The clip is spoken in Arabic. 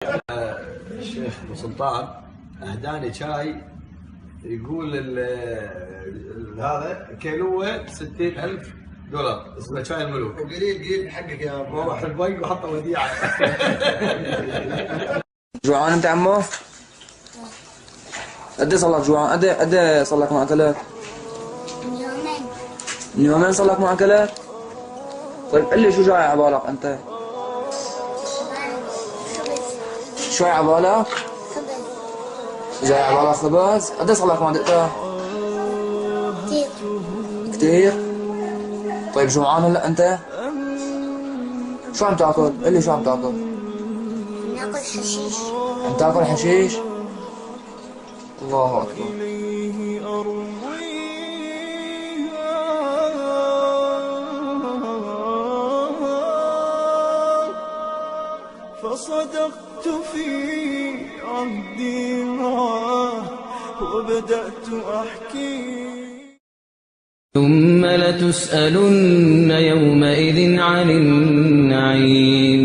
الشيخ ابو سلطان اهداني شاي يقول هذا كيلوه $60,000 اسمه شاي الملوك. وقليل حقك يا ابو. روح البنك وحط وديعه. جوعان انت عمو؟ قد صار لك جوعان؟ قد صار لك ما اكلت؟ من يومين. من يومين صار لك ما اكلت؟ طيب قل لي شو جاي على بالك انت؟ خبز. شو جاي على بالك؟ خبز. جاي على بالك خبز؟ قد صار لك ما دقته؟ كتير. كثير؟ طيب جوعان هلا انت؟ شو عم تاكل؟ قل لي شو عم تاكل؟ ناكل حشيش. عم تاكل حشيش؟ الله اكبر. فصدقت في عهدي معه وبدأت أحكي. ثم لتسألن يومئذ عن النعيم.